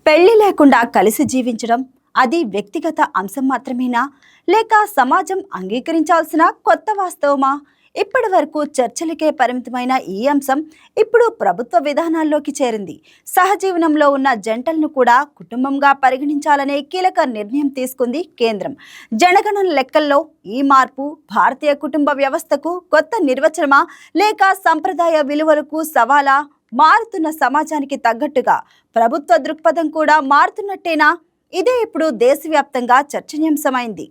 పెళ్లి లేకుండా కలిసి జీవించడం అది వ్యక్తిగత అంశం మాత్రమేనా, లేక సమాజం అంగీకరించాల్సిన కొత్త వాస్తవమా? ఇప్పటి వరకు చర్చలకే పరిమితమైన ఈ అంశం ఇప్పుడు ప్రభుత్వ విధానాల్లోకి చేరింది. సహజీవనంలో ఉన్న జంటలను కూడా కుటుంబంగా పరిగణించాలనే కీలక నిర్ణయం తీసుకుంది కేంద్రం. జనగణన లెక్కల్లో ఈ మార్పు భారతీయ కుటుంబ వ్యవస్థకు కొత్త నిర్వచనమా, లేక సంప్రదాయ విలువలకు సవాలా? మారుతున్న సమాజానికి తగ్గట్టుగా ప్రభుత్వ దృక్పథం కూడా మారుతున్నట్టేనా? ఇదే ఇప్పుడు దేశవ్యాప్తంగా చర్చనీయాంశమైంది.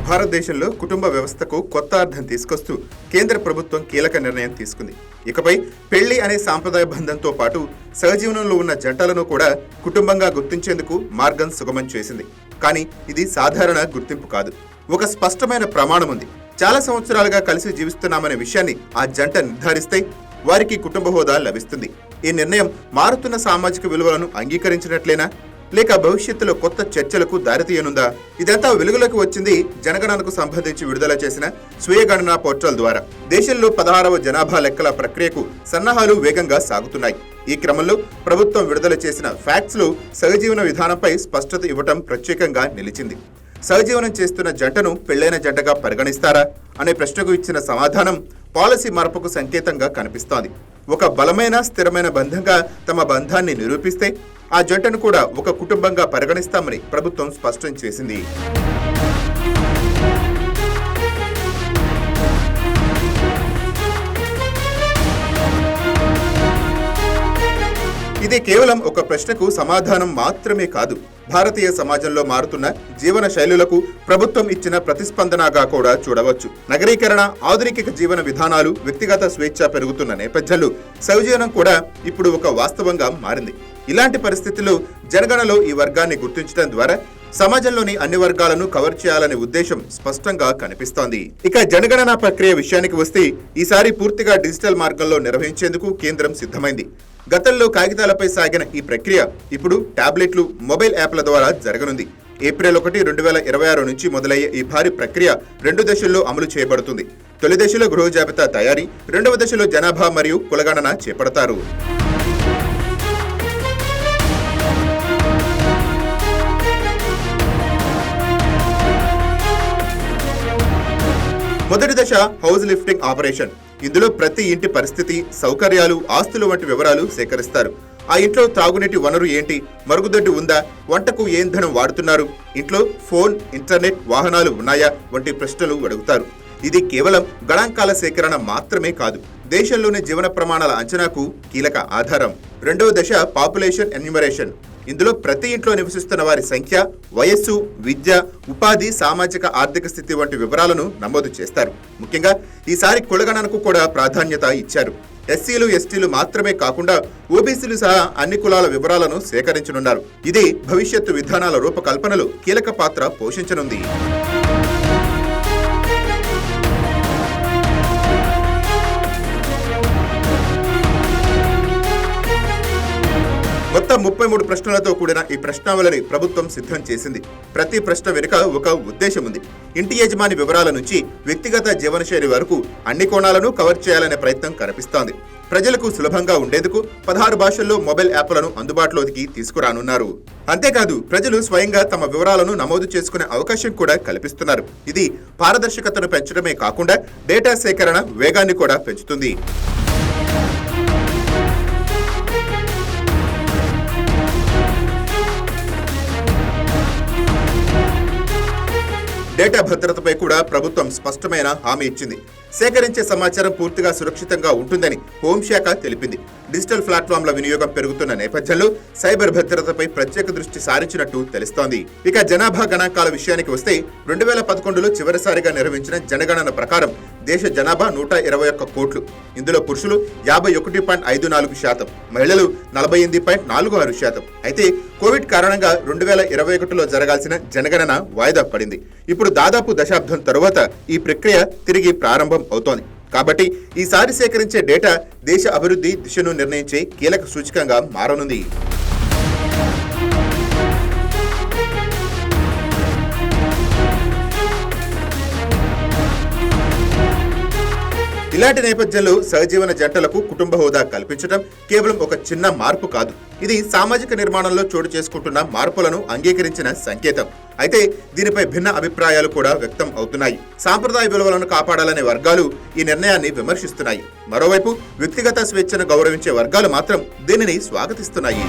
భారతదేశంలో కుటుంబ వ్యవస్థకు కొత్త అర్థం తీసుకొస్తూ కేంద్ర ప్రభుత్వం కీలక నిర్ణయం తీసుకుంది. ఇకపై పెళ్లి అనే సాంప్రదాయ బంధంతో పాటు సహజీవనంలో ఉన్న జంటలను కూడా కుటుంబంగా గుర్తించేందుకు మార్గం సుగమం చేసింది. కానీ ఇది సాధారణ గుర్తింపు కాదు, ఒక స్పష్టమైన ప్రమాణం ఉంది. చాలా సంవత్సరాలుగా కలిసి జీవిస్తున్నామనే విషయాన్ని ఆ జంట నిర్ధారిస్తే వారికి కుటుంబ హోదా లభిస్తుంది. ఈ నిర్ణయం మారుతున్న సామాజిక విలువలను అంగీకరించినట్లేనా, లేక భవిష్యత్తులో కొత్త చర్చలకు దారితీయనుందా? ఇదంతా వెలుగులోకి వచ్చింది జనగణనకు సంబంధించి విడుదల చేసిన స్వీయ గణన పోర్టల్ ద్వారా. దేశంలో 16వ జనాభా లెక్కల ప్రక్రియకు సన్నాహాలు వేగంగా సాగుతున్నాయి. ఈ క్రమంలో ప్రభుత్వం విడుదల చేసిన ఫ్యాక్ట్స్ లో సహజీవన విధానంపై స్పష్టత ఇవ్వటం ప్రత్యేకంగా నిలిచింది. సహజీవనం చేస్తున్న జంటను పెళ్లైన జంటగా పరిగణిస్తారా అనే ప్రశ్నకు ఇచ్చిన సమాధానం పాలసీ మార్పుకు సంకేతంగా కనిపిస్తోంది. ఒక బలమైన స్థిరమైన బంధంగా తమ బంధాన్ని నిరూపిస్తే ఆ జంటను కూడా ఒక కుటుంబంగా పరిగణిస్తామని ప్రభుత్వం స్పష్టం చేసింది. ఇది కేవలం ఒక ప్రశ్నకు సమాధానం మాత్రమే కాదు, భారతీయ సమాజంలో మారుతున్న జీవన శైలులకు ప్రభుత్వం ఇచ్చిన ప్రతిస్పందనగా కూడా చూడవచ్చు. నగరీకరణ, ఆధునిక జీవన విధానాలు, వ్యక్తిగత స్వేచ్ఛ పెరుగుతున్న నేపథ్యంలో సహజీవనం కూడా ఇప్పుడు ఒక వాస్తవంగా మారింది. ఇలాంటి పరిస్థితుల్లో జనగణనలో ఈ వర్గాన్ని గుర్తించడం ద్వారా సమాజంలోని అన్ని వర్గాలను కవర్ చేయాలనే ఉద్దేశం స్పష్టంగా కనిపిస్తోంది. ఇక జనగణన ప్రక్రియ విషయానికి వస్తే ఈసారి పూర్తిగా డిజిటల్ మార్గంలో నిర్వహించేందుకు కేంద్రం సిద్ధమైంది. గతంలో కాగితాలపై సాగిన ఈ ప్రక్రియ ఇప్పుడు టాబ్లెట్లు, మొబైల్ యాప్ల ద్వారా జరగనుంది. ఏప్రిల్ 1, 2026 నుంచి మొదలయ్యే ఈ భారీ ప్రక్రియ 2 దశల్లో అమలు చేయబడుతుంది. తొలి దశలో గృహ జాబితా తయారీ, రెండవ దశలో జనాభా మరియు కులగణన చేపడతారు. మొదటి దశ హౌస్ లిఫ్టింగ్ ఆపరేషన్. ఇందులో ప్రతి ఇంటి పరిస్థితి, సౌకర్యాలు, ఆస్తులు వంటి వివరాలు సేకరిస్తారు. ఆ ఇంట్లో త్రాగునీటి వనరు ఏంటి, మరుగుదొడ్డి ఉందా, వంటకు ఏ ఇంధనం వాడుతున్నారు, ఇంట్లో ఫోన్, ఇంటర్నెట్, వాహనాలు ఉన్నాయా వంటి ప్రశ్నలు అడుగుతారు. ఇది కేవలం గణాంకాల సేకరణ మాత్రమే కాదు, దేశంలోని జీవన ప్రమాణాల అంచనాకు కీలక ఆధారం. రెండవ దశ పాపులేషన్ ఎన్యూమరేషన్. ఇందులో ప్రతి ఇంట్లో నివసిస్తున్న వారి సంఖ్య, వయస్సు, విద్య, ఉపాధి, సామాజిక ఆర్థిక స్థితి వంటి వివరాలను నమోదు చేస్తారు. ముఖ్యంగా ఈసారి కులగణనకు కూడా ప్రాధాన్యత ఇచ్చారు. ఎస్సీలు, ఎస్టీలు మాత్రమే కాకుండా ఓబీసీలు సహా అన్ని కులాల వివరాలను సేకరించనున్నారు. ఇది భవిష్యత్తు విధానాల రూపకల్పనలో కీలక పాత్ర పోషించనుంది. మొత్తం 33 ప్రశ్నలతో కూడిన ఈ ప్రశ్నావళిని ప్రభుత్వం సిద్ధం చేసింది. ప్రతి ప్రశ్న వెనుక ఒక ఉద్దేశం ఉంది. ఇంటి యజమాని వివరాల నుంచి వ్యక్తిగత జీవనశైలి వరకు అన్ని కోణాలను కవర్ చేయాలనే ప్రయత్నం కనిపిస్తోంది. ప్రజలకు సులభంగా ఉండేందుకు 16 భాషల్లో మొబైల్ యాప్లను అందుబాటులోకి తీసుకురానున్నారు. అంతేకాదు, ప్రజలు స్వయంగా తమ వివరాలను నమోదు చేసుకునే అవకాశం కూడా కల్పిస్తున్నారు. ఇది పారదర్శకతను పెంచడమే కాకుండా డేటా సేకరణ వేగాన్ని కూడా పెంచుతుంది. డేటా భద్రతపై కూడా ప్రభుత్వం స్పష్టమైన హామీ ఇచ్చింది. సేకరించే సమాచారం పూర్తిగా సురక్షితంగా ఉంటుందని హోంశాఖ తెలిపింది. డిజిటల్ ప్లాట్ఫామ్ల వినియోగం పెరుగుతున్న నేపథ్యంలో సైబర్ భద్రతపై ప్రత్యేక దృష్టి సారించినట్టు తెలుస్తోంది. ఇక జనాభా గణాంకాల విషయానికి వస్తే 2011లో చివరిసారిగా నిర్వహించిన జనగణన ప్రకారం దేశ జనాభా 121 కోట్లు. ఇందులో పురుషులు 51.54%, మహిళలు 48.46%. అయితే కోవిడ్ కారణంగా 2021లో జరగాల్సిన జనగణన వాయిదా పడింది. ఇప్పుడు దాదాపు దశాబ్దం తరువాత ఈ ప్రక్రియ తిరిగి ప్రారంభం అవుతోంది. కాబట్టి ఈసారి సేకరించే డేటా దేశ అభివృద్ధి దిశను నిర్ణయించే కీలక సూచికగా మారనుంది. ఇలాంటి నేపథ్యంలో సహజీవన జంటలకు కుటుంబ హోదా కల్పించడం కేవలం ఒక చిన్న మార్పు కాదు, ఇది సామాజిక నిర్మాణంలో చోటు చేసుకుంటున్న మార్పులను అంగీకరించిన సంకేతం. అయితే దీనిపై భిన్న అభిప్రాయాలు కూడా వ్యక్తం అవుతున్నాయి. సాంప్రదాయ విలువలను కాపాడాలనే వర్గాలు ఈ నిర్ణయాన్ని విమర్శిస్తున్నాయి. మరోవైపు వ్యక్తిగత స్వేచ్ఛను గౌరవించే వర్గాలు మాత్రం దీనిని స్వాగతిస్తున్నాయి.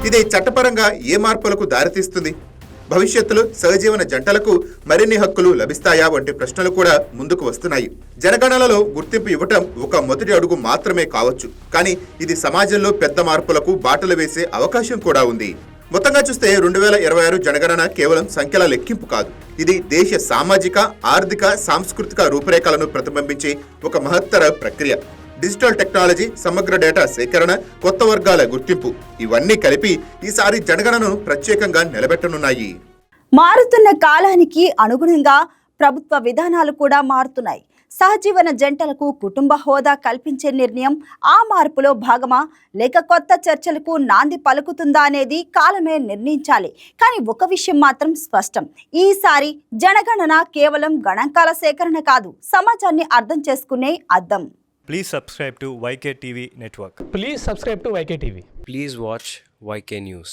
ఇది చట్టపరంగా ఏ మార్పులకు దారితీస్తుంది? భవిష్యత్తులో సహజీవన జంటలకు మరిన్ని హక్కులు లభిస్తాయా వంటి ప్రశ్నలు కూడా ముందుకు వస్తున్నాయి. జనగణనలో గుర్తింపు ఇవ్వటం ఒక మొదటి అడుగు మాత్రమే కావచ్చు, కానీ ఇది సమాజంలో పెద్ద మార్పులకు బాటలు వేసే అవకాశం కూడా ఉంది. మొత్తంగా చూస్తే 2026 జనగణన కేవలం సంఖ్యల లెక్కింపు కాదు, ఇది దేశ సామాజిక, ఆర్థిక, సాంస్కృతిక రూపురేఖలను ప్రతిబింబించే ఒక మహత్తర ప్రక్రియ. డిజిటల్ టెక్నాలజీ, సమగ్ర డేటా సేకరణ, కొత్త వర్గాల గుర్తింపు ఇవన్నీ కలిపి ఈసారి జనగణనను ప్రత్యేకంగా నిలబెట్టనున్నాయి. మారుతున్న కాలానికి అనుగుణంగా ప్రభుత్వ విధానాలు కూడా మారుతున్నాయి. సహజీవన జంటలకు కుటుంబ హోదా కల్పించే నిర్ణయం ఆ మార్పులో భాగమా, లేక కొత్త చర్చలకు నాంది పలుకుతుందా అనేది కాలమే నిర్ణయించాలి. కానీ ఒక విషయం మాత్రం స్పష్టం, ఈసారి జనగణన కేవలం గణాంకాల సేకరణ కాదు, సమాజాన్ని అర్థం చేసుకునే అద్దం. Please subscribe to YK TV Network. Please subscribe to YK TV. Please watch YK News.